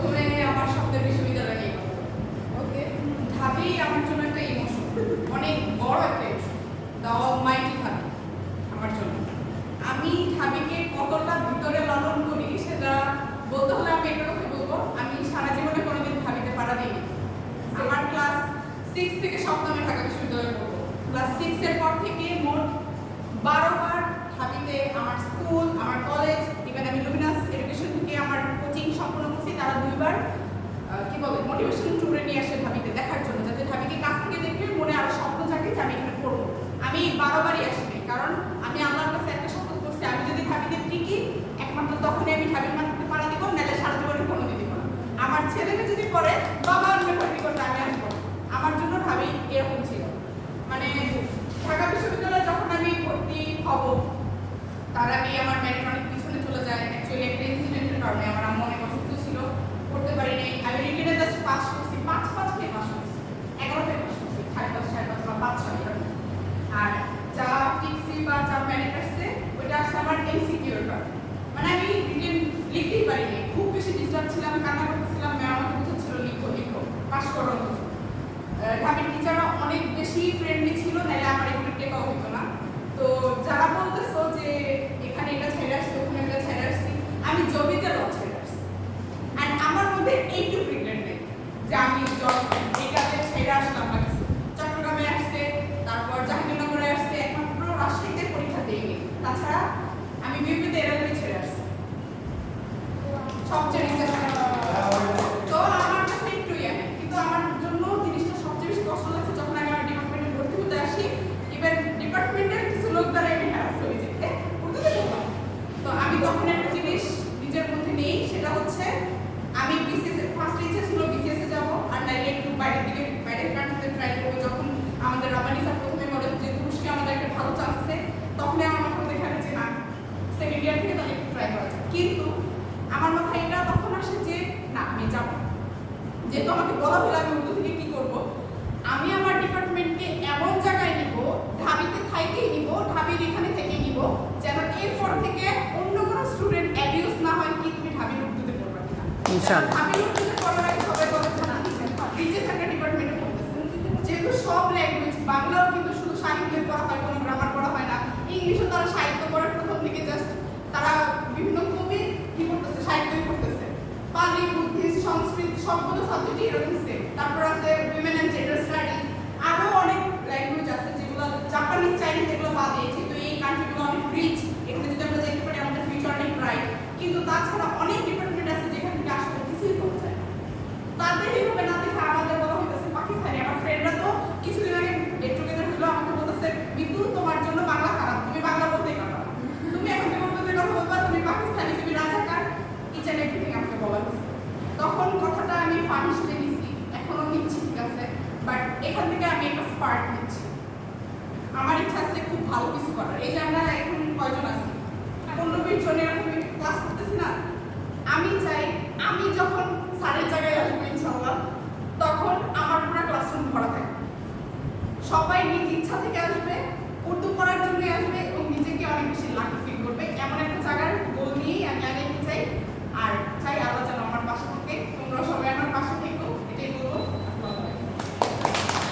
প্রথমে আমার স্বপ্নের বিশ্ববিদ্যালয় নিয়ে কথা বলবো। ওকে, ঢাবি আমার জন্য একটা ইমোশন, অনেক বড় একটা ইমোশন। দ্য অলমাইটি ঢাবি আমার জন্য। আমি ঢাবিকে কতটা ভিতরে লালন করি সেটা বলতে হলে আমি একটা কথা বলবো, আমি সারা জীবনে কোনোদিন ঢাবিতে পাড়া দিইনি। আমার ক্লাস 6 থেকে সপ্তমে ঢাকা বিশ্ববিদ্যালয়ে পড়বো। ক্লাস 6 এর পর থেকে মোট 12 বার ঢাবিতে আমার স্কুল, আমার কলেজ, ইভেন আমি লুমিনাস এডুকেশন থেকে আমার কোচিং সম্পূর্ণ করছি, তারা 2 বার কি বলে মোটিভেশন ট্যুরে নিয়ে আসে ঢাবিতে দেখার জন্য, যাতে ঢাবিকে কাছ থেকে দেখলে মনে আরো স্বপ্ন জাগে যে আমি এখানে পড়বো। আমি 12 বারই আসিনি, কারণ আমি আল্লাহর কাছে একটা শপথ করছি, আমি যদি ঢাবিতে টিকি একমাত্র তখনই আমি ঢাবির মাটিতে পাড়া দিব, নাহলে সারা জীবনে কোনো দিব না। আমার ছেলেকে যদি পড়ে বাবা অন্য ভর্তি করতে আমি আসবো। আমার জন্য ঢাবি এরকম ছিল। মানে ঢাকা বিশ্ববিদ্যালয়ে যখন আমি ভর্তি হব তার আগে আমার মেরিট অনেক পিছনে চলে যায়। অ্যাকচুয়ালি একটা ইনসিডেন্টের কারণে আমার আম্মু অনেক অসুস্থ ছিল, পড়তে পারি নাই। আমি রিটেনে জাস্ট পাস করছি, 5 থেকে পাস করছি, 11 পাস করছি, 5.5 বা 5 এরকম। আর যা টিকসি বা যা মেরিট আসছে ওইটা আসছে আমার এমসিকিউ এর কারণে। মানে আমি রিটেন লিখতেই পারি নাই, খুব বেশি ডিস্টার্ব ছিলাম, কান্না করতেছিলাম, ম্যাম আমাকে বুঝাচ্ছিল লিখো লিখো পাস করো। ঢাবির টিচাররা অনেক বেশি ফ্রেন্ডলি ছিল, নাহলে আমার এখানে টেকাও হতো না। তো যারা বলতেছো যে এখানে এটা ছেড়ে আসছে ওখানে এটা ছেড়ে আসছি, আমি জবিতে ল ছেড়ে আসছি। অ্যান্ড আমার মধ্যে এইটুকু রিগ্রেট নেই যে আমি জব এটাতে ছেড়ে আসলাম না কিছু। চট্টগ্রামে আসছে, তারপর জাহাঙ্গীরনগরে আসছে, একমাত্র রাজশাহীতে পরীক্ষা দিইনি। তাছাড়া আমি বিউপিতে এরাগুলি ছেড়ে আসছি সবচেয়ে রিচার্জ। তো আমার কাছে একটু কিন্তু আমার জন্য জিনিসটা সবচেয়ে বেশি কষ্ট লাগছে যখন আমি আমার ডিপার্টমেন্টে ভর্তি হতে আসি। ইভেন ডিপার্টমেন্টের কিছু লোক দ্বারা আমি হ্যারাস হয়ে যাই, পড়তে দেবো না। তো আমি তখন একটা জিনিস নিজের মধ্যে নেই, সেটা হচ্ছে আমি বিসিএস এর ফার্স্ট ইচ্ছা ছিল বিসিএস এ যাবো, আর নাইলে একটু বাইরের দিকে বাইরের কান্ট্রিতে ট্রাই করবো। যখন আমাদের রাবানি স্যার প্রথমে বলে যে তুরস্কে আমাদের একটা ভালো চান্স আছে, তখনই আমার মাথায় দেখালে যে না সেকেন্ড ইয়ার থেকে তাহলে একটু ট্রাই করা যায়। কিন্তু আমার মাথায় এটা তখন আসে যে না আমি যাবো, যেহেতু আমাকে বলা হলো আমি উর্দু থেকে কি করবো, আমি আমার ডিপার্টমেন্টকে এমন জায়গায় নিব, ঢাবিতে থাইকেই নিব, ঢাবির এখানে থেকে নিব, যেন এরপর থেকে অন্য কোনো স্টুডেন্ট অ্যাবিউজ না হয় কি তুমি ঢাবির উর্দুতে পড়বে কিনা। ইনশাআল্লাহ ঢাবির উর্দুতে পড়ার আগে সবাই বলে না রিচেস একটা ডিপার্টমেন্টে পড়তেছে, যেহেতু সব ল্যাঙ্গুয়েজ, বাংলাও কিন্তু শুধু সাহিত্য পড়া হয়, কোনো গ্রামার পড়া হয় না। ইংলিশও তারা সাহিত্য পড়ার প্রথম থেকে জাস্ট তারা বিভিন্ন কবি কি করতেছে সাহিত্যই পড়তেছে। পালি, বুদ্ধিস্ট, সংস্কৃত সবগুলো সাবজেক্টই এরকম সেম। তারপর আছে উইমেন অ্যান্ড জেন্ডার স্টাডিজ, আরও অনেক ল্যাঙ্গুয়েজ আছে যেগুলো জাপানিজ, চাইনিজ এগুলো বাদ দিয়েছে। তো এই কান্ট্রিগুলো অনেক রিচ, এখানে যদি আমরা যেতে পারি আমাদের ফিউচার অনেক ব্রাইট। কিন্তু তাছাড়া অনেক ডিপার্টমেন্ট আছে যেখান থেকে আসলে কিছুই করা যায় না। তাদের এইভাবে না দেখে আমাদের বলা হইতেছে পাকিস্তানি। আমার ফ্রেন্ডরা তো কিছুদিন আগে গেট টুগেদার হলো, আমাকে বলতেছে বিদ্যু তোমার জন্য বাংলা খারাপ, তুমি বাংলা বলতেই পারো না, তুমি এখন থেকে বলতে কথা বলবা, তুমি পাকিস্তানি, তুমি রাজাকার, ইচ অ্যান্ড এভরিথিং আমাকে বলা হয়েছে। তখন কথাটা আমি ফানি হিসেবে নিচ্ছি, এখনো নিচ্ছি, ঠিক আছে, বাট এখান থেকে আমি একটা স্পার্ক নিচ্ছি। আমার ইচ্ছা আছে খুব ভালো কিছু করার। এই যে আমরা এখন কয়জন আছি, 15-20 জন এরকম ক্লাস করতেছি না, আমি চাই আমি যখন স্যারের জায়গায় আসবো ইনশাআল্লাহ, তখন আমার পুরো ক্লাসরুম ভরা থাকবে, সবাই নিজ ইচ্ছা থেকে আসবে, উর্দু পড়ার জন্য আসবে এবং নিজেকে অনেক বেশি লাকি ফিল করবে। এমন একটা জায়গার গোল নিয়েই আমি আগাইতে চাই। আর চাই আল্লাহ যেন আমার পাশে থাকে, তোমরা সবাই আমার পাশে থেকো, এটাই বলবো।